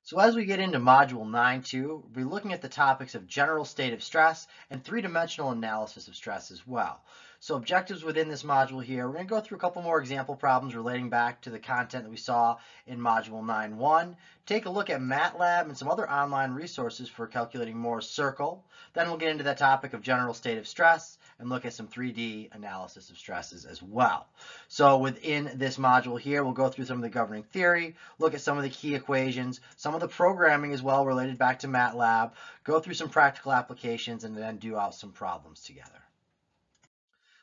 So as we get into Module 9.2, we'll be looking at the topics of general state of stress and three-dimensional analysis of stress as well. So objectives within this module here, we're going to go through a couple more example problems relating back to the content that we saw in Module 9.1, take a look at MATLAB and some other online resources for calculating Moore's circle. Then we'll get into that topic of general state of stress and look at some 3D analysis of stresses as well. So within this module here, we'll go through some of the governing theory, look at some of the key equations, some of the programming as well related back to MATLAB, go through some practical applications, and then do out some problems together.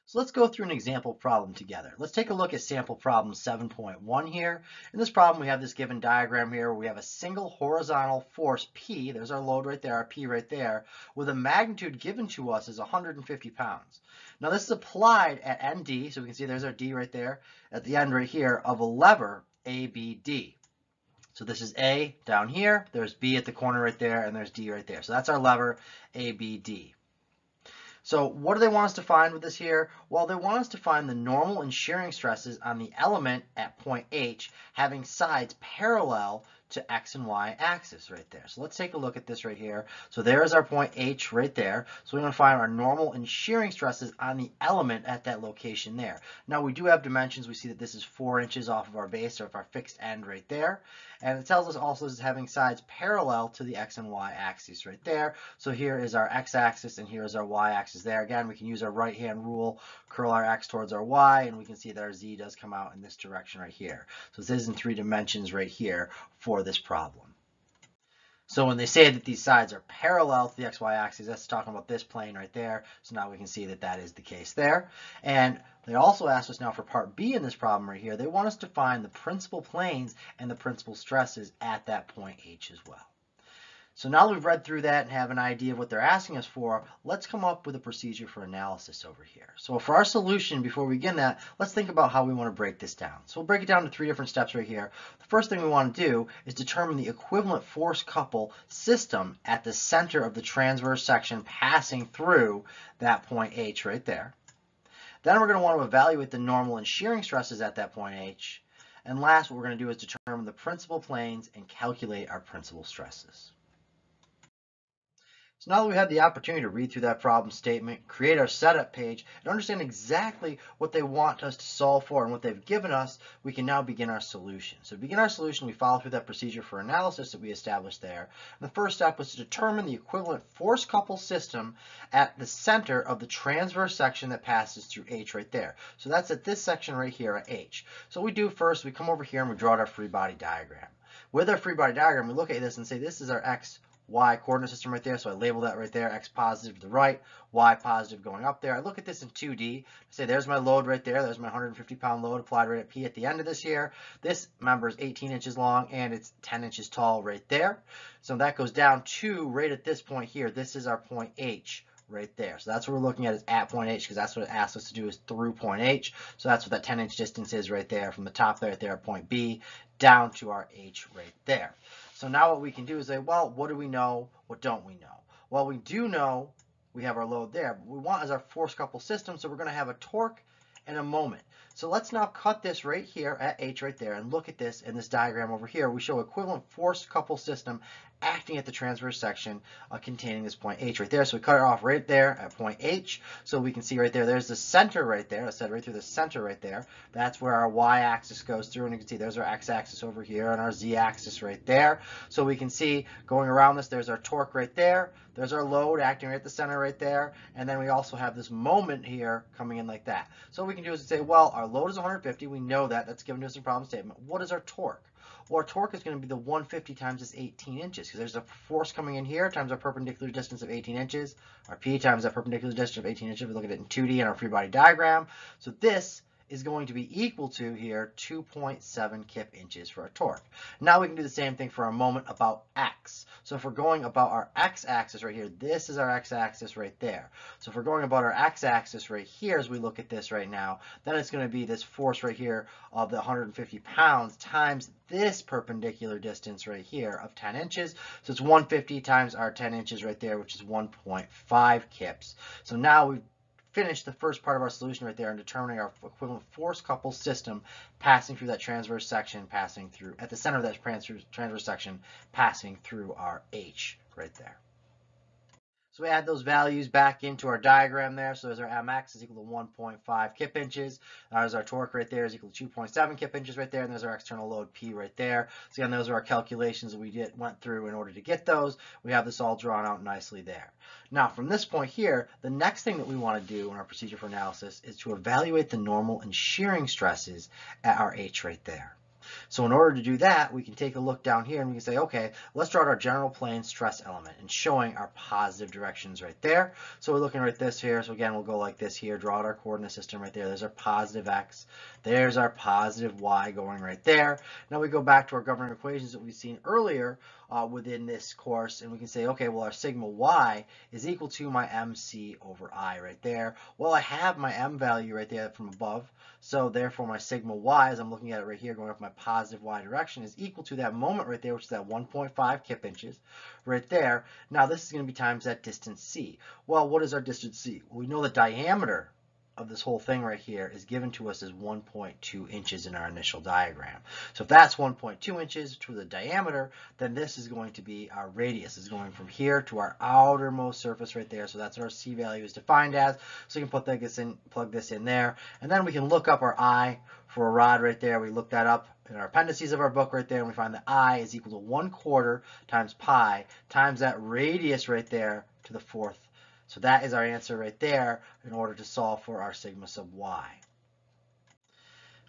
So let's go through an example problem together. Let's take a look at sample problem 7.1 here. In this problem, we have this given diagram here where we have a single horizontal force P, there's our load right there, our P right there, with a magnitude given to us as 150 pounds. Now this is applied at ND, so we can see there's our D right there, at the end right here of a lever ABD. So this is A down here, there's B at the corner right there, and there's D right there. So that's our lever ABD. So what do they want us to find with this here? Well, they want us to find the normal and shearing stresses on the element at point H having sides parallel to X and Y axis right there. So let's take a look at this right here. So there's our point H right there. So we want to find our normal and shearing stresses on the element at that location there. Now we do have dimensions. We see that this is 4 inches off of our base or of our fixed end right there. And it tells us also this is having sides parallel to the X and Y axis right there. So here is our X axis and here is our Y axis there. Again, we can use our right hand rule, curl our X towards our Y, and we can see that our Z does come out in this direction right here. So this is in 3 dimensions right here for this problem. So when they say that these sides are parallel to the XY axis, that's talking about this plane right there. So now we can see that that is the case there. And they also asked us now for part B in this problem right here, they want us to find the principal planes and the principal stresses at that point H as well. So now that we've read through that and have an idea of what they're asking us for, let's come up with a procedure for analysis over here. So for our solution, before we begin that, let's think about how we want to break this down. So we'll break it down to 3 different steps right here. The first thing we want to do is determine the equivalent force couple system at the center of the transverse section passing through that point H right there. Then we're going to want to evaluate the normal and shearing stresses at that point H. And last, what we're going to do is determine the principal planes and calculate our principal stresses. So now that we had the opportunity to read through that problem statement, create our setup page, and understand exactly what they want us to solve for and what they've given us, we can now begin our solution. So to begin our solution, we follow through that procedure for analysis that we established there. And the first step was to determine the equivalent force couple system at the center of the transverse section that passes through H right there. So that's at this section right here at H. So what we do first, we come over here and we draw out our free body diagram. With our free body diagram, we look at this and say this is our X, Y coordinate system right there, so I label that right there, X positive to the right, Y positive going up there. I look at this in 2D, say there's my load right there, there's my 150 pound load applied right at P at the end of this here. This member is 18 inches long and it's 10 inches tall right there. So that goes down to right at this point here, this is our point H right there. So that's what we're looking at is at point H because that's what it asks us to do is through point H. So that's what that 10-inch distance is right there from the top right there at point B down to our H right there. So now what we can do is say, well, what do we know? What don't we know? Well, we do know we have our load there, but we want as our force couple system, so we're going to have a torque and a moment. So let's now cut this right here at H right there and look at this in this diagram over here. We show equivalent force couple system acting at the transverse section containing this point H right there. So we cut it off right there at point H. So we can see right there, there's the center right there. I said right through the center right there. That's where our y-axis goes through. And you can see there's our x-axis over here and our z-axis right there. So we can see going around this, there's our torque right there. There's our load acting right at the center right there. And then we also have this moment here coming in like that. So what we can do is say, well, our load is 150. We know that. That's given to us in the problem statement. What is our torque? Well, our torque is going to be the 150 times this 18 inches because there's a force coming in here times our perpendicular distance of 18 inches. Our P times that perpendicular distance of 18 inches. We look at it in 2D in our free body diagram. So this is going to be equal to here 2.7 kip inches for our torque. Now we can do the same thing for our moment about X. So if we're going about our X-axis right here, this is our X-axis right there. So if we're going about our X-axis right here as we look at this right now, then it's going to be this force right here of the 150 pounds times this perpendicular distance right here of 10 inches. So it's 150 times our 10 inches right there, which is 1.5 kips. So now we've finished the first part of our solution right there and determining our equivalent force coupled system passing through that transverse section, passing through at the center of that transverse section, passing through our H right there. So we add those values back into our diagram there. So there's our mx is equal to 1.5 kip inches. There's our torque right there is equal to 2.7 kip inches right there. And there's our external load P right there. So again, those are our calculations that we went through in order to get those. We have this all drawn out nicely there. Now from this point here, the next thing that we want to do in our procedure for analysis is to evaluate the normal and shearing stresses at our H right there. So in order to do that, we can take a look down here and we can say, okay, let's draw out our general plane stress element and showing our positive directions right there. So we're looking right this here. So again, we'll go like this here, draw out our coordinate system right there. There's our positive X. There's our positive Y going right there. Now we go back to our governing equations that we've seen earlier within this course, and we can say, okay, well, our sigma Y is equal to my MC over I right there. Well, I have my M value right there from above. So therefore my sigma Y, as I'm looking at it right here, going up my positive Y direction, is equal to that moment right there, which is that 1.5 kip inches right there. Now this is going to be times that distance C. Well, what is our distance C? Well, we know the diameter of this whole thing right here is given to us as 1.2 inches in our initial diagram. So if that's 1.2 inches to the diameter, then this is going to be our radius. It's going from here to our outermost surface right there. So that's what our C value is defined as. So you can put this in, plug this in there, and then we can look up our I for a rod right there. We look that up in our appendices of our book right there, and we find that I is equal to 1/4 times pi times that radius right there to the 4th. So that is our answer right there in order to solve for our sigma sub Y.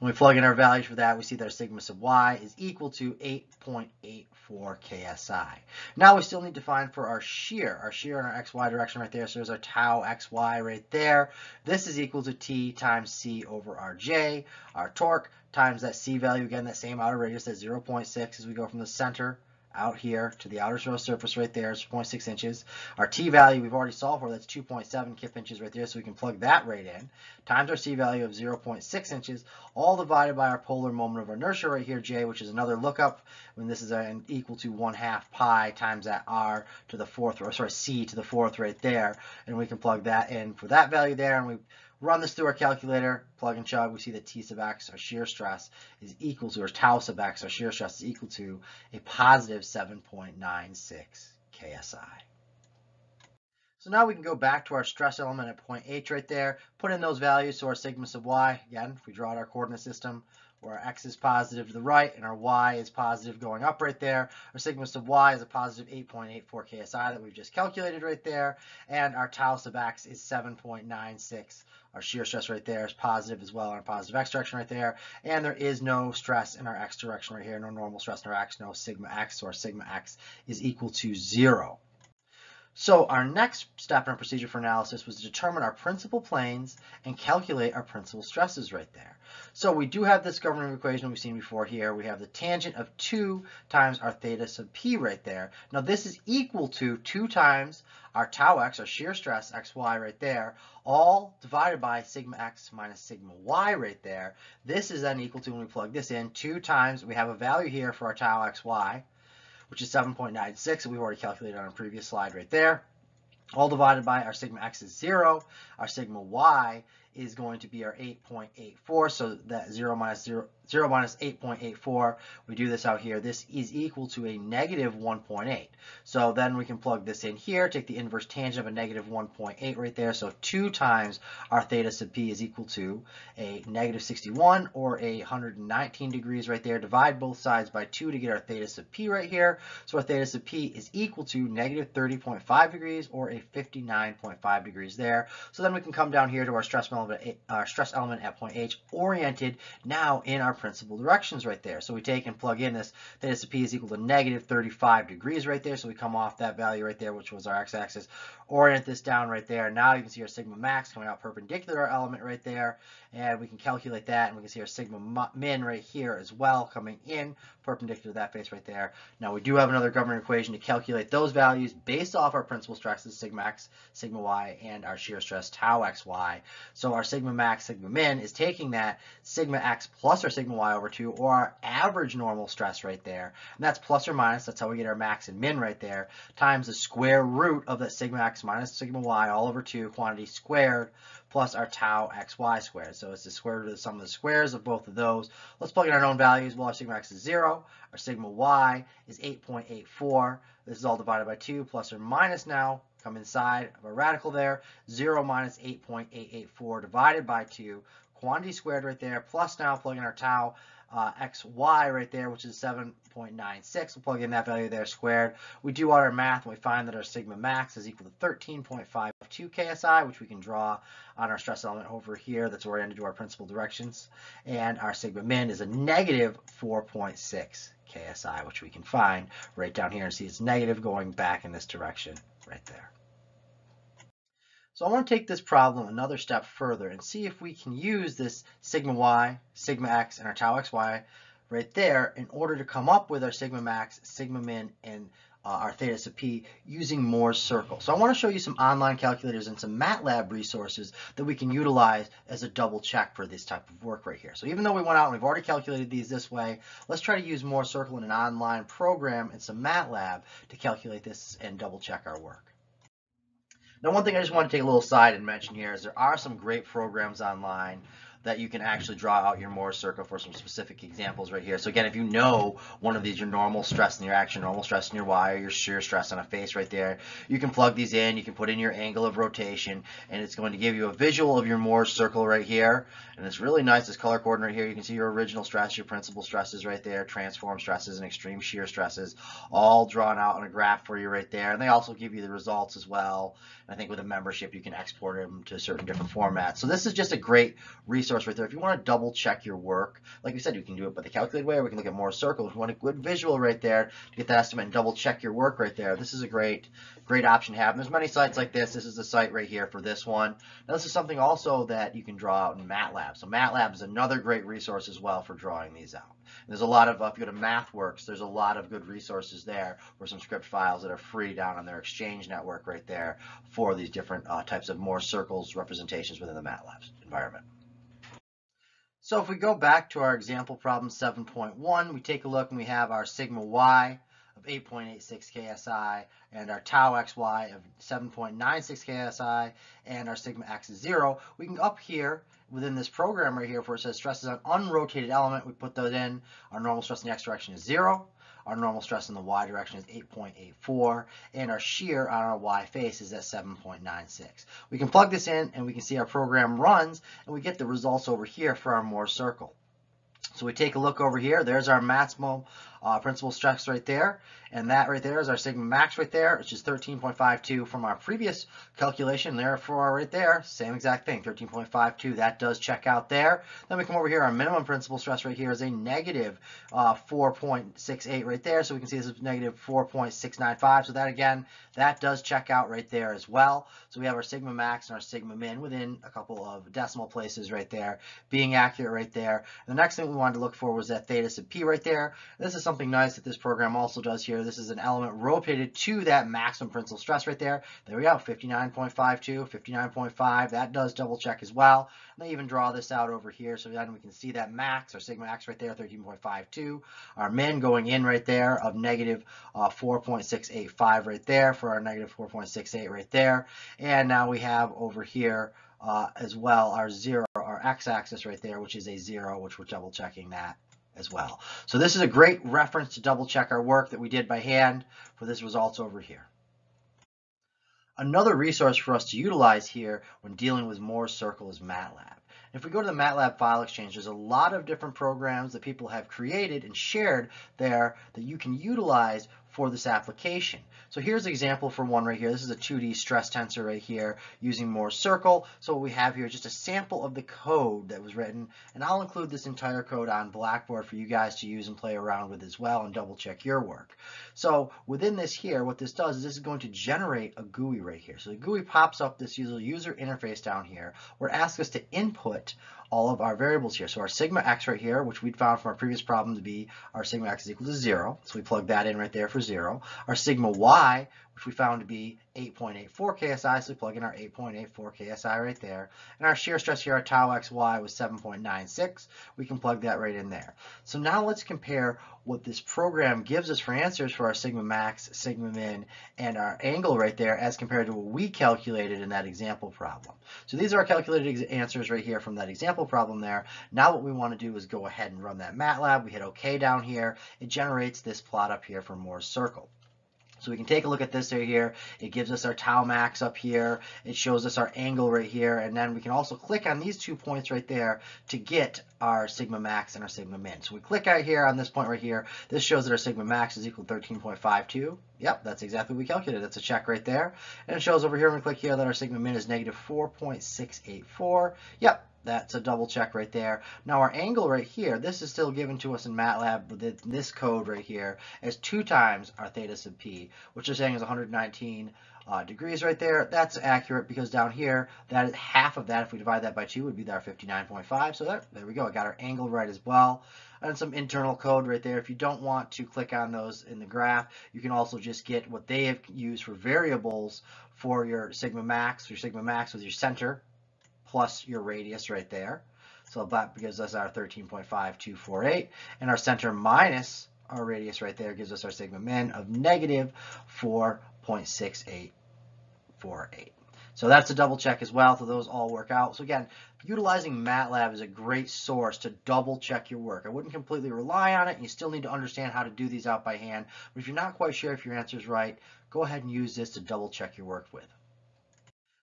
When we plug in our values for that, we see that our sigma sub Y is equal to 8.84 KSI. Now we still need to find for our shear in our XY direction right there. So there's our tau XY right there. This is equal to T times C over RJ. Our torque times that C value, again, that same outer radius at 0.6 as we go from the center out here to the outer surface right there is 0.6 inches. Our T value we've already solved for, that's 2.7 kip inches right there, so we can plug that right in, times our C value of 0.6 inches, all divided by our polar moment of inertia right here, J, which is another lookup, when this is equal to 1/2 pi times that R to the 4th, or sorry, C to the 4th right there, and we can plug that in for that value there, and we run this through our calculator, plug and chug, we see that T sub X, our shear stress, is equal to, or tau sub X, our shear stress, is equal to a positive 7.96 KSI. So now we can go back to our stress element at point H right there, put in those values, so our sigma sub Y, again, if we draw out our coordinate system, where our X is positive to the right and our Y is positive going up right there. Our sigma sub Y is a positive 8.84 KSI that we've just calculated right there. And our tau sub X is 7.96. Our shear stress right there is positive as well in our positive X direction right there. And there is no stress in our X direction right here, no normal stress in our X, no sigma X, so our sigma X is equal to 0. So our next step in our procedure for analysis was to determine our principal planes and calculate our principal stresses right there. So we do have this governing equation we've seen before here. We have the tangent of 2 times our theta sub P right there. Now this is equal to 2 times our tau X, our shear stress, XY right there, all divided by sigma X minus sigma Y right there. This is then equal to, when we plug this in, 2 times, we have a value here for our tau XY, which is 7.96 that we've already calculated on a previous slide right there. All divided by our sigma X is 0. Our sigma Y is going to be our 8.84. So that 0 minus 8.84, we do this out here. This is equal to a negative 1.8. So then we can plug this in here, take the inverse tangent of a negative 1.8 right there. So 2 times our theta sub P is equal to a negative 61 or a 119 degrees right there. Divide both sides by 2 to get our theta sub P right here. So our theta sub P is equal to negative 30.5 degrees or a 59.5 degrees there. So then we can come down here to our stress element at point H, oriented now in our principal directions right there. So we take and plug in this theta sub P is equal to negative 35 degrees right there. So we come off that value right there, which was our x-axis, orient this down right there. Now you can see our sigma max coming out perpendicular to our element right there, and we can calculate that, and we can see our sigma min right here as well coming in perpendicular to that face right there. Now we do have another governing equation to calculate those values based off our principal stresses, sigma x, sigma y, and our shear stress tau xy. So our sigma max, sigma min is taking that sigma x plus our sigma y over 2, or our average normal stress right there, and that's plus or minus, that's how we get our max and min right there, times the square root of that sigma x minus sigma y all over 2 quantity squared plus our tau xy squared. So it's the square root of the sum of the squares of both of those. Let's plug in our known values. Well, our sigma x is 0. Our sigma y is 8.84. This is all divided by 2 plus or minus now. Come inside of a radical there. 0 minus 8.884 divided by 2. Quantity squared right there. Plus now plug in our tau xy right there, which is 7.96. We'll plug in that value there squared. We do our math and we find that our sigma max is equal to 13.52 KSI, which we can draw on our stress element over here that's oriented to our principal directions. And our sigma min is a negative 4.6 KSI, which we can find right down here and see it's negative going back in this direction right there. So I want to take this problem another step further and see if we can use this sigma y, sigma x, and our tau xy right there in order to come up with our sigma max, sigma min, and our theta sub p using Moore's circle. So I want to show you some online calculators and some MATLAB resources that we can utilize as a double check for this type of work right here. So even though we went out and we've already calculated these this way, let's try to use Moore's circle in an online program and some MATLAB to calculate this and double check our work. Now, one thing I just want to take a little aside and mention here is there are some great programs online that you can actually draw out your Moore's circle for some specific examples right here. So again, if you know one of these, your normal stress in your action, normal stress in your Y, or your shear stress on a face right there, you can plug these in, you can put in your angle of rotation, and it's going to give you a visual of your Moore's circle right here. And it's really nice, this color coordinate here. You can see your original stress, your principal stresses right there, transform stresses and extreme shear stresses, all drawn out on a graph for you right there. And they also give you the results as well. And I think with a membership, you can export them to certain different formats. So this is just a great resource right there. If you want to double check your work, like we said, you can do it by the calculated way, or we can look at Moore's circle. If you want a good visual right there to get the estimate and double check your work right there, this is a great option to have. And there's many sites like this. This is the site right here for this one. Now, this is something also that you can draw out in MATLAB. So MATLAB is another great resource as well for drawing these out. And there's a lot of, if you go to MathWorks, there's a lot of good resources there for some script files that are free down on their Exchange network right there for these different types of Moore's circles representations within the MATLAB environment. So if we go back to our example problem 7.1, we take a look and we have our sigma y of 8.86 KSI and our tau xy of 7.96 KSI and our sigma x is 0. We can up here within this program right here where it says stresses on unrotated element, we put those in. Our normal stress in the x direction is 0. Our normal stress in the y direction is 8.84, and our shear on our y face is at 7.96. We can plug this in and we can see our program runs and we get the results over here for our Moore's circle. So we take a look over here. There's our maximum principal stress right there, and that right there is our sigma max right there, which is 13.52 from our previous calculation. Therefore, right there, same exact thing, 13.52. That does check out there. Then we come over here. Our minimum principal stress right here is a negative 4.68 right there. So we can see this is negative 4.695. So that again, that does check out right there as well. So we have our sigma max and our sigma min within a couple of decimal places right there, being accurate right there. And the next thing we wanted to look for was that theta sub p right there. This is something nice that this program also does here. This is an element rotated to that maximum principal stress right there. There we go, 59.52, 59.5. That does double check as well. And they even draw this out over here so then we can see that max, our sigma max right there, 13.52. Our min going in right there of negative 4.685 right there for our negative 4.68 right there. And now we have over here as well our 0, our x-axis right there, which is a 0, which we're double checking that as well. So this is a great reference to double check our work that we did by hand for this results over here. Another resource for us to utilize here when dealing with Moore's circle is MATLAB. If we go to the MATLAB file exchange, there's a lot of different programs that people have created and shared there that you can utilize for this application. So here's an example for one right here. This is a 2D stress tensor right here using Moore's circle. So what we have here is just a sample of the code that was written, and I'll include this entire code on Blackboard for you guys to use and play around with as well and double check your work. So within this here, what this does is this is going to generate a GUI right here. So the GUI pops up this user interface down here where it asks us to input all of our variables here. So our sigma x right here, which we'd found from our previous problem to be our sigma x is equal to 0. So we plug that in right there for 0. Our sigma y, which we found to be 8.84 KSI, so we plug in our 8.84 KSI right there. And our shear stress here, our tau xy was 7.96. We can plug that right in there. So now let's compare what this program gives us for answers for our sigma max, sigma min, and our angle right there as compared to what we calculated in that example problem. So these are our calculated answers right here from that example problem there. Now what we want to do is go ahead and run that MATLAB. We hit OK down here. It generates this plot up here for Moore's circle. So we can take a look at this right here. It gives us our tau max up here. It shows us our angle right here. And then we can also click on these 2 points right there to get our sigma max and our sigma min. So we click out here on this point right here. This shows that our sigma max is equal to 13.52. Yep, that's exactly what we calculated. That's a check right there. And it shows over here when we click here that our sigma min is negative 4.684. Yep. That's a double check right there. Now our angle right here, this is still given to us in MATLAB with this code right here as 2 times our theta sub p, which is saying is 119 degrees right there. That's accurate because down here, that is half of that, if we divide that by 2, would be our 59.5. So there we go. I got our angle right as well. And some internal code right there. If you don't want to click on those in the graph, you can also just get what they have used for variables for your sigma max with your center plus your radius right there. So that gives us our 13.5248, and our center minus our radius right there gives us our sigma min of negative 4.6848. So that's a double check as well, so those all work out. So again, utilizing MATLAB is a great source to double check your work. I wouldn't completely rely on it. You still need to understand how to do these out by hand, but if you're not quite sure if your answer is right, go ahead and use this to double check your work with.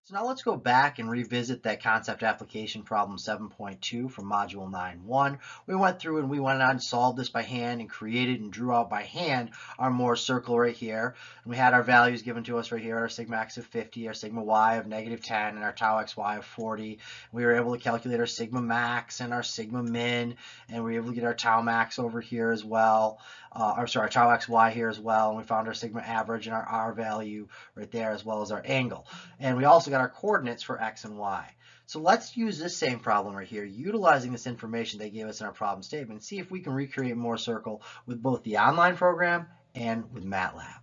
So now let's go back and revisit that concept application problem 7.2 from module 9.1. We went through and we went on and solved this by hand and created and drew out by hand our Moore's circle right here. And we had our values given to us right here, our sigma x of 50, our sigma y of negative 10, and our tau xy of 40. We were able to calculate our sigma max and our sigma min, and we were able to get our tau max over here as well. Our tau xy here as well, and we found our sigma average and our R value right there as well as our angle. And we also got our coordinates for x and y. So let's use this same problem right here, utilizing this information they gave us in our problem statement, and see if we can recreate Moore's circle with both the online program and with MATLAB.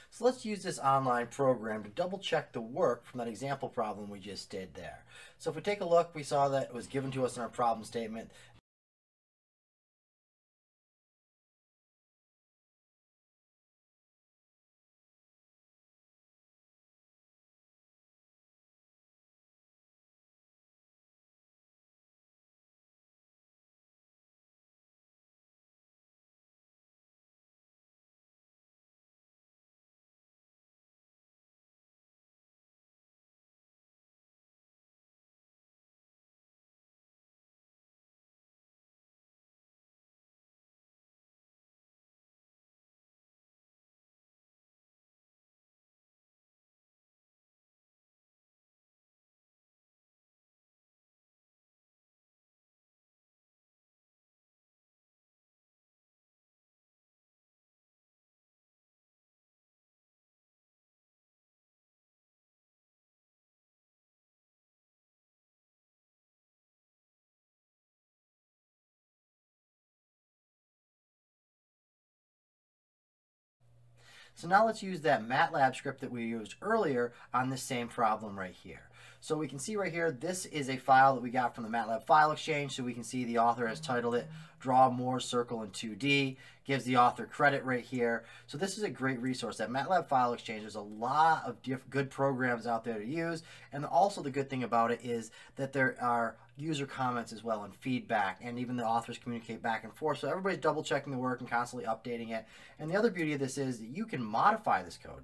So let's use this online program to double check the work from that example problem we just did there. So if we take a look, we saw that it was given to us in our problem statement. So now let's use that MATLAB script that we used earlier on this same problem right here. So we can see right here, this is a file that we got from the MATLAB file exchange. So we can see the author has titled it Draw Moore's Circle in 2D, gives the author credit right here. So this is a great resource. That MATLAB file exchange, there's a lot of good programs out there to use. And also the good thing about it is that there are user comments as well and feedback, and even the authors communicate back and forth. So everybody's double checking the work and constantly updating it. And the other beauty of this is that you can modify this code.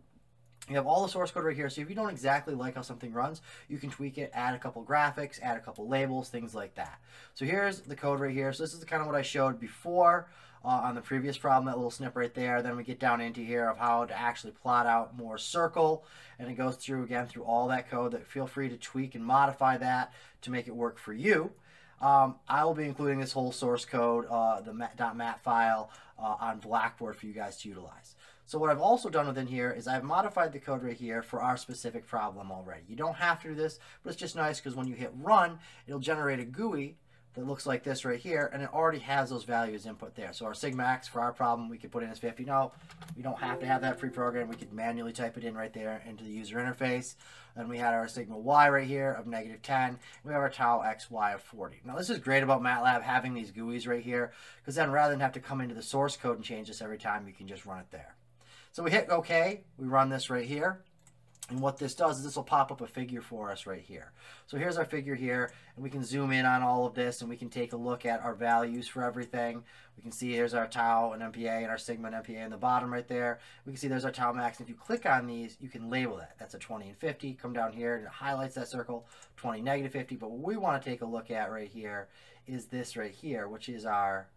You have all the source code right here, so if you don't exactly like how something runs, you can tweak it, add a couple graphics, add a couple labels, things like that. So here's the code right here. So this is kind of what I showed before on the previous problem, that little snip right there. Then we get down into here of how to actually plot out Moore's circle, and it goes through again through all that code. That feel free to tweak and modify that to make it work for you. I will be including this whole source code, the .mat file, on Blackboard for you guys to utilize. So what I've also done within here is I've modified the code right here for our specific problem already. You don't have to do this, but it's just nice because when you hit run, it'll generate a GUI that looks like this right here, and it already has those values input there. So our sigma x for our problem, we could put in as 50. No, we don't have to have that pre-programmed. We could manually type it in right there into the user interface. Then we had our sigma y right here of -10. We have our tau xy of 40. Now this is great about MATLAB having these GUIs right here, because then rather than have to come into the source code and change this every time, you can just run it there. So we hit OK. We run this right here. And what this does is this will pop up a figure for us right here. So here's our figure here, and we can zoom in on all of this, and we can take a look at our values for everything. We can see here's our tau and MPA and our sigma and MPA in the bottom right there. We can see there's our tau max. And if you click on these, you can label that. That's a 20 and 50. Come down here and it highlights that circle, 20, -50. But what we want to take a look at right here is this right here, which is our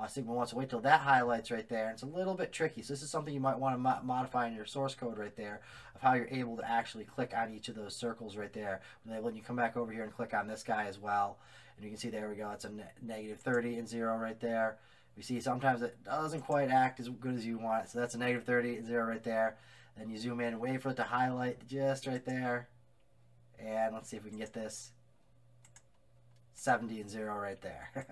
sigma 1. So wait till that highlights right there. It's a little bit tricky. So this is something you might want to modify in your source code right there of how you're able to actually click on each of those circles right there. When you come back over here and click on this guy as well, and you can see there we go. It's a -30 and 0 right there. We see sometimes it doesn't quite act as good as you want. So that's a -30 and 0 right there. Then you zoom in and wait for it to highlight just right there. And let's see if we can get this 70 and 0 right there.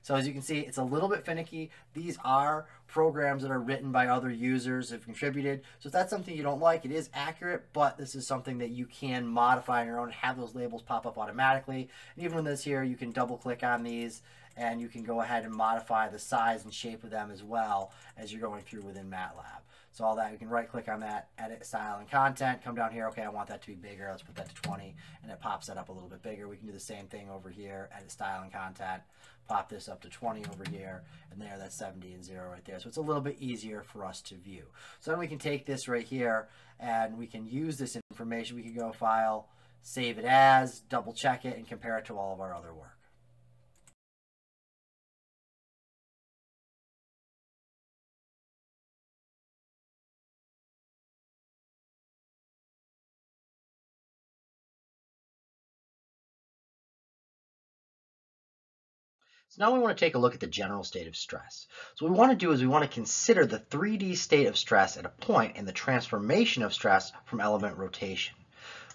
So as you can see, it's a little bit finicky. These are programs that are written by other users, have contributed. So if that's something you don't like, it is accurate, but this is something that you can modify on your own, have those labels pop up automatically. And even with this here, you can double click on these and you can go ahead and modify the size and shape of them as well as you're going through within MATLAB. So all that, you can right click on that, edit style and content, come down here, okay, I want that to be bigger, let's put that to 20, and it pops that up a little bit bigger. We can do the same thing over here, edit style and content, pop this up to 20 over here, and there, that's 70 and 0 right there. So it's a little bit easier for us to view. So then we can take this right here, and we can use this information. We can go File, Save it as, double check it, and compare it to all of our other work. So now we want to take a look at the general state of stress. So what we want to do is we want to consider the 3D state of stress at a point in the transformation of stress from element rotation.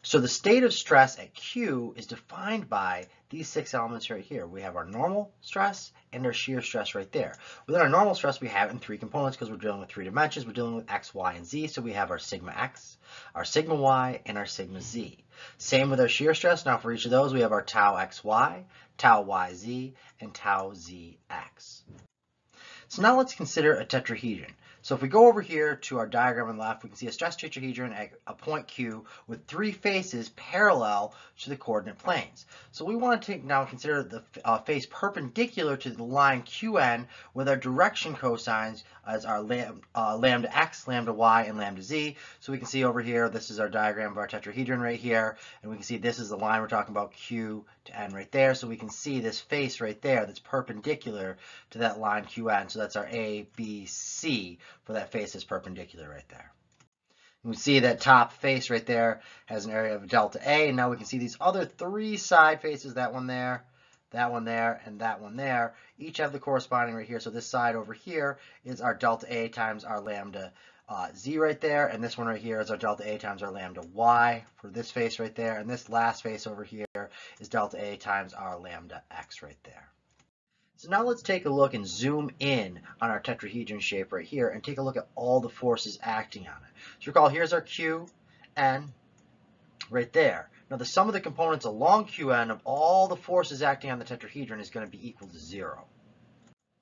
So the state of stress at Q is defined by these 6 elements right here. We have our normal stress and our shear stress right there. Within our normal stress, we have it in 3 components because we're dealing with 3 dimensions. We're dealing with x, y, and z. So we have our sigma x, our sigma y, and our sigma z. Same with our shear stress. Now for each of those, we have our tau xy, tau yz, and tau zx. So now let's consider a tetrahedron. So if we go over here to our diagram on the left, we can see a stress tetrahedron at a point Q with 3 faces parallel to the coordinate planes. So we want to now consider the face perpendicular to the line QN with our direction cosines as our lambda x, lambda y, and lambda z. So we can see over here, this is our diagram of our tetrahedron right here, and we can see this is the line we're talking about, Q to N right there. So we can see this face right there that's perpendicular to that line QN. So that's our A, B, C for that face that's perpendicular right there. You can see that top face right there has an area of delta A, and now we can see these other 3 side faces, that one there, and that one there, each have the corresponding right here. So this side over here is our delta A times our lambda z right there, and this one right here is our delta A times our lambda y for this face right there, and this last face over here is delta A times our lambda x right there. So now let's take a look and zoom in on our tetrahedron shape right here and take a look at all the forces acting on it. So recall, here's our Q, N, right there. Now the sum of the components along QN of all the forces acting on the tetrahedron is going to be equal to 0.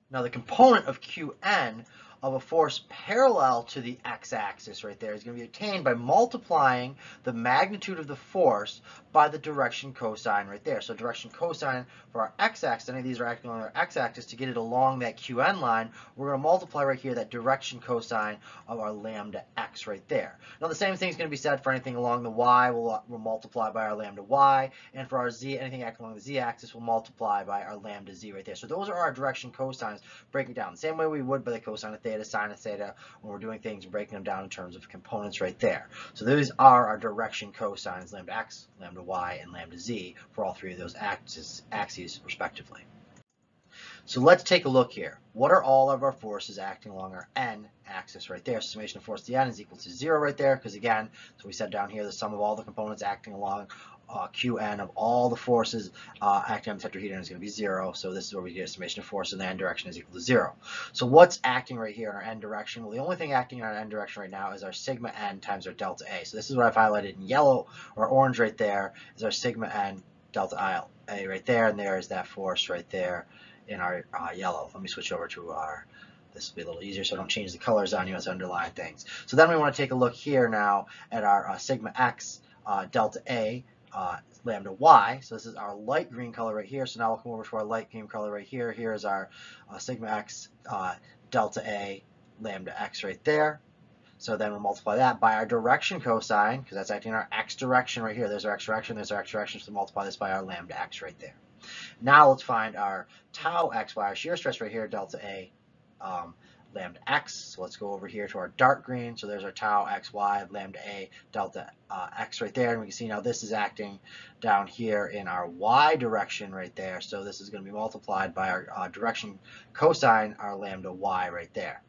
Now the component of Qn of a force parallel to the x-axis right there is going to be obtained by multiplying the magnitude of the force by the direction cosine right there. So direction cosine for our x-axis, any of these are acting on our x-axis, to get it along that Qn line, we're going to multiply right here that direction cosine of our lambda x right there. Now the same thing is going to be said for anything along the y, we'll multiply by our lambda y, and for our z, anything acting along the z-axis, we'll multiply by our lambda z right there. So those are our direction cosines breaking down the same way we would by the cosine of theta, sine of theta, when we're doing things and breaking them down in terms of components right there. So those are our direction cosines, lambda x, lambda y, and lambda z for all 3 of those axes respectively. So let's take a look here. What are all of our forces acting along our n axis right there? Summation of force to n is equal to 0 right there, because again, so we said down here, the sum of all the components acting along Qn of all the forces acting on the tetrahedron is going to be 0. So this is where we get a summation of force in the n direction is equal to 0. So what's acting right here in our n direction? Well, the only thing acting in our n direction right now is our sigma n times our delta A. So this is what I've highlighted in yellow or orange right there is our sigma n delta A right there, and there is that force right there in our yellow. Let me switch over to our, this will be a little easier so I don't change the colors on you as underlying things. So then we want to take a look here now at our sigma x delta A lambda y. So this is our light green color right here. So now we'll come over to our light green color right here. Here is our sigma x delta A lambda x right there. So then we'll multiply that by our direction cosine, because that's acting in our x direction right here. There's our x direction, there's our x direction, so multiply this by our lambda x right there. Now let's find our tau xy, our shear stress right here, delta A lambda x. So let's go over here to our dark green. So there's our tau xy lambda A delta x right there. And we can see now this is acting down here in our y direction right there. So this is going to be multiplied by our direction cosine, our lambda y right there.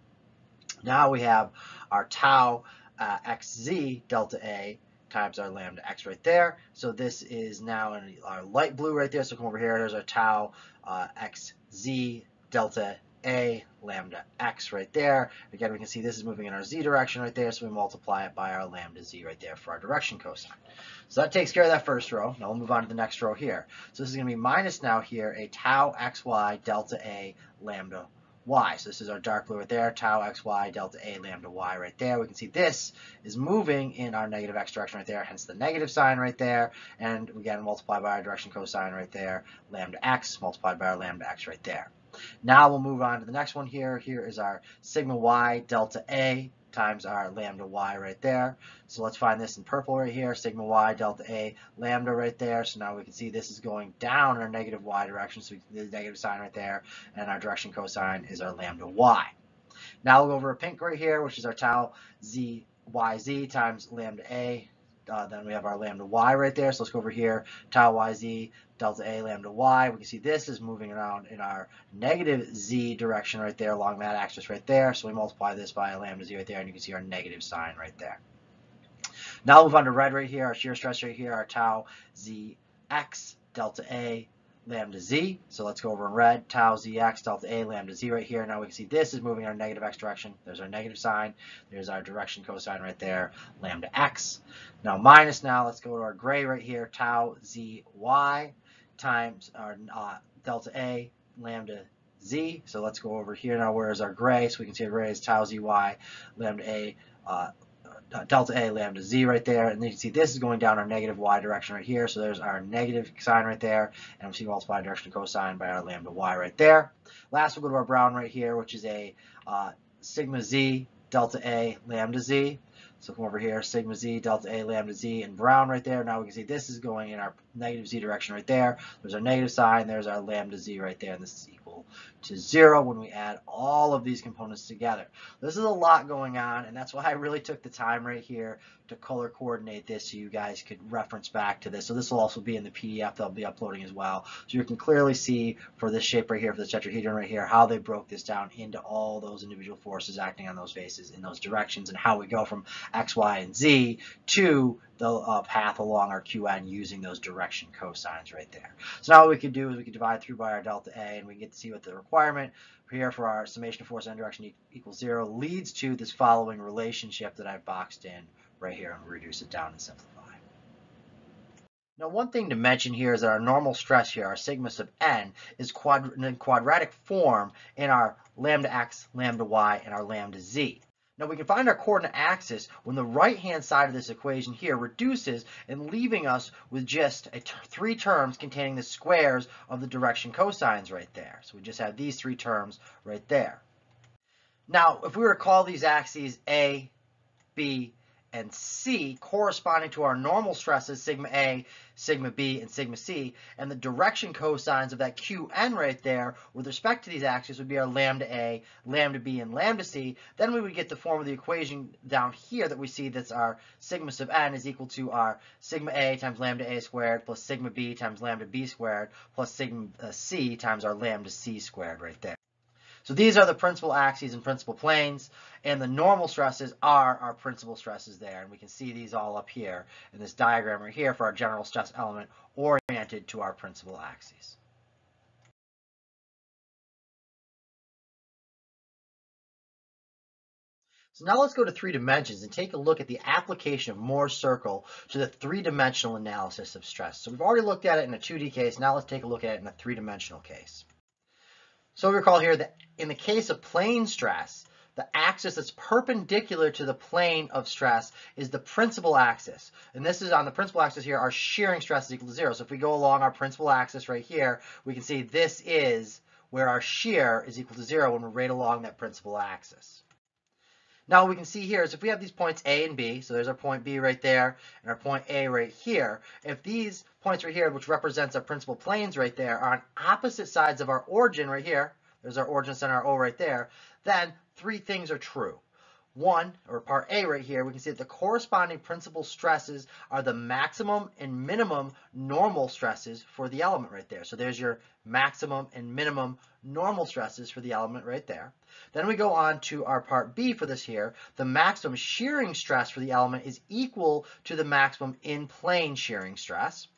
Now we have our tau xz delta A times our lambda x right there. So this is now in our light blue right there. So come over here. There's our tau xz delta A lambda x right there. Again, we can see this is moving in our z direction right there. So we multiply it by our lambda z right there for our direction cosine. So that takes care of that first row. Now we'll move on to the next row here. So this is going to be minus now here a tau xy delta A lambda y. So this is our dark blue right there, tau xy delta A lambda y right there. We can see this is moving in our negative x direction right there, hence the negative sign right there. And again, multiply by our direction cosine right there, lambda x multiplied by our lambda x right there. Now we'll move on to the next one here. Here is our sigma y delta A times our lambda y right there. So let's find this in purple right here, sigma y delta A lambda right there. So now we can see this is going down in our negative y direction, so the negative sign right there, and our direction cosine is our lambda y. Now we'll go over a pink right here, which is our tau z yz times lambda A. Then we have our lambda y right there. So let's go over here, tau yz delta A lambda y. We can see this is moving around in our negative z direction right there along that axis right there. So we multiply this by a lambda z right there, and you can see our negative sign right there. Now we'll move on to red right here, our shear stress right here, our tau zx delta A lambda z. So let's go over in red, tau zx delta A lambda z right here. Now we can see this is moving in our negative x direction. There's our negative sign. There's our direction cosine right there, lambda x. Now minus now, let's go to our gray right here, tau zy times our delta A lambda z. So let's go over here now, where is our gray? So we can see our gray is tau zy lambda A delta A lambda z right there, and then you can see this is going down our negative y direction right here. So there's our negative sign right there, and we see multiply direction cosine by our lambda y right there. Last, we'll go to our brown right here, which is a sigma z delta A lambda z. So come over here, sigma z delta A lambda z in brown right there. Now we can see this is going in our negative z direction right there. There's our negative sign, there's our lambda z right there, and this is equal to 0 when we add all of these components together. This is a lot going on, and that's why I really took the time right here to color coordinate this so you guys could reference back to this. So this will also be in the PDF that I'll be uploading as well. So you can clearly see for this shape right here, for the tetrahedron right here, how they broke this down into all those individual forces acting on those faces in those directions, and how we go from x, y, and z to the path along our Qn using those direction cosines right there. So now what we could do is we could divide through by our delta A, and we get to see what the requirement here for our summation of force in direction equals 0 leads to this following relationship that I've boxed in right here, and reduce it down and simplify. Now, one thing to mention here is that our normal stress here, our sigma sub n, is in quadratic form in our lambda x, lambda y, and our lambda z. Now we can find our coordinate axis when the right-hand side of this equation here reduces and leaving us with just three terms containing the squares of the direction cosines right there. So we just have these three terms right there. Now, if we were to call these axes A, B, and C corresponding to our normal stresses, sigma A, sigma B, and sigma C, and the direction cosines of that Qn right there with respect to these axes would be our lambda A, lambda B, and lambda C, then we would get the form of the equation down here that we see that's our sigma sub n is equal to our sigma A times lambda A squared plus sigma B times lambda B squared plus sigma C times our lambda C squared right there. So these are the principal axes and principal planes, and the normal stresses are our principal stresses there. And we can see these all up here in this diagram right here for our general stress element oriented to our principal axes. So now let's go to 3 dimensions and take a look at the application of Moore's circle to the 3-dimensional analysis of stress. So we've already looked at it in a 2D case. Now let's take a look at it in a 3-dimensional case. So recall here that in the case of plane stress, the axis that's perpendicular to the plane of stress is the principal axis. And this is on the principal axis here, our shearing stress is equal to 0. So if we go along our principal axis right here, we can see this is where our shear is equal to 0 when we're right along that principal axis. Now what we can see here is if we have these points A and B, so there's our point B right there and our point A right here, if these points right here, which represents our principal planes right there, are on opposite sides of our origin right here, there's our origin center, our O right there, then 3 things are true. 1, or part A right here, we can see that the corresponding principal stresses are the maximum and minimum normal stresses for the element right there. So there's your maximum and minimum normal stresses for the element right there. Then we go on to our part B for this here. The maximum shearing stress for the element is equal to the maximum in-plane shearing stress.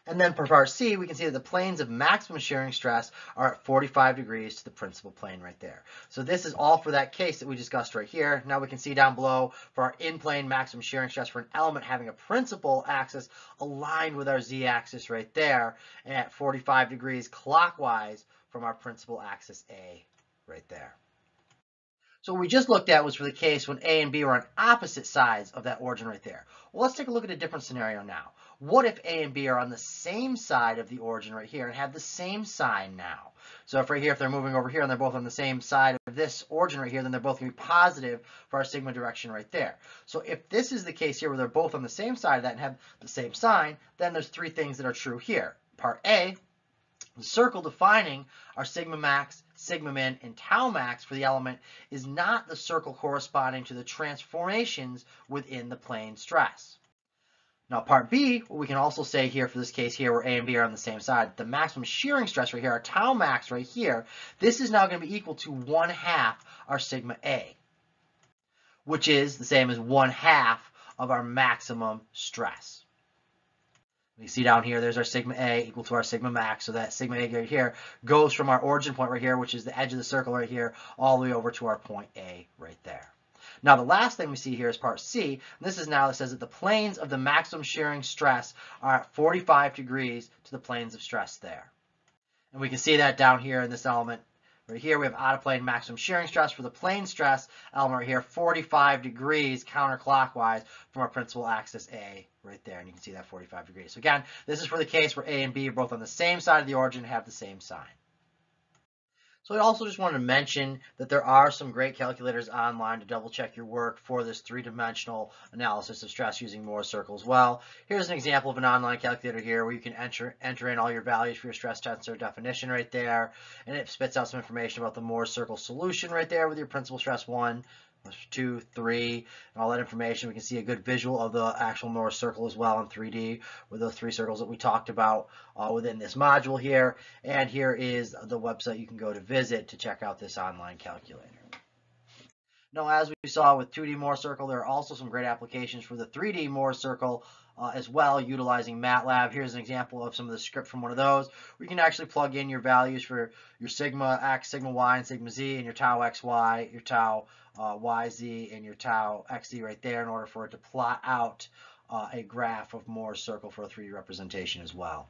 And then for part C, we can see that the planes of maximum shearing stress are at 45 degrees to the principal plane right there. So this is all for that case that we discussed right here. Now we can see down below for our in-plane maximum shearing stress for an element having a principal axis aligned with our z-axis right there at 45 degrees clockwise from our principal axis A right there. So what we just looked at was for the case when A and B were on opposite sides of that origin right there. Well, let's take a look at a different scenario now. What if A and B are on the same side of the origin right here and have the same sign now? So if right here, if they're moving over here and they're both on the same side of this origin right here, then they're both going to be positive for our sigma direction right there. So if this is the case here where they're both on the same side of that and have the same sign, then there's 3 things that are true here. Part A, the circle defining our sigma max, sigma min, and tau max for the element is not the circle corresponding to the transformations within the plane stress. Now part B, what we can also say here for this case here where A and B are on the same side, the maximum shearing stress right here, our tau max right here, this is now going to be equal to 1/2 our sigma A, which is the same as 1/2 of our maximum stress. You see down here, there's our sigma A equal to our sigma max. So that sigma A right here goes from our origin point right here, which is the edge of the circle right here, all the way over to our point A right there. Now the last thing we see here is part C. And this is now that says that the planes of the maximum shearing stress are at 45 degrees to the planes of stress there. And we can see that down here in this element. Right here we have out of plane maximum shearing stress for the plane stress element right here, 45 degrees counterclockwise from our principal axis A right there. And you can see that 45 degrees. So again, this is for the case where A and B are both on the same side of the origin and have the same sign. So I also just wanted to mention that there are some great calculators online to double check your work for this 3-dimensional analysis of stress using Moore's circle as well. Here's an example of an online calculator here where you can enter in all your values for your stress tensor definition right there, and it spits out some information about the Moore's circle solution right there with your principal stress 1, 2, 3, and all that information. We can see a good visual of the actual Moore's circle as well in 3D with those 3 circles that we talked about within this module here. And here is the website you can go to visit to check out this online calculator. Now, as we saw with 2D Moore's circle, there are also some great applications for the 3D Moore's circle as well, utilizing MATLAB. Here's an example of some of the script from one of those, where you can actually plug in your values for your sigma x, sigma y, and sigma z, and your tau xy, your tau yz, and your tau xz right there in order for it to plot out a graph of Moore's circle for a 3D representation as well.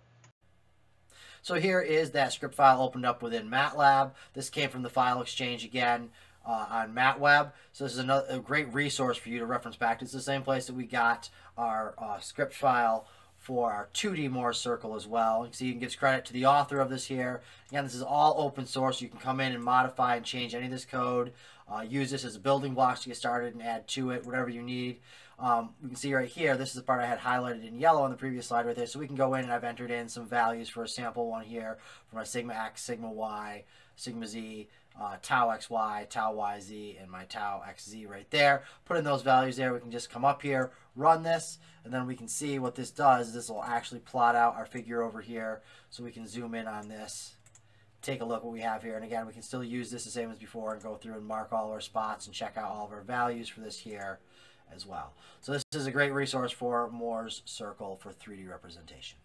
So here is that script file opened up within MATLAB. This came from the file exchange again on MATWeb. So this is a great resource for you to reference back to. It's the same place that we got our script file for our 2D Moore's circle as well. So you can give credit to the author of this here. Again, this is all open source. You can come in and modify and change any of this code. Use this as building blocks to get started and add to it whatever you need. You can see right here, this is the part I had highlighted in yellow on the previous slide right there. So we can go in and I've entered in some values for a sample one here for my sigma x, sigma y, sigma z, tau xy, tau yz, and my tau xz right there. Put in those values there. We can just come up here, run this, and then we can see what this does. This will actually plot out our figure over here. So we can zoom in on this take a look what we have here. And again, we can still use this the same as before and go through and mark all our spots and check out all of our values for this here as well. So this is a great resource for Moore's circle for 3D representation.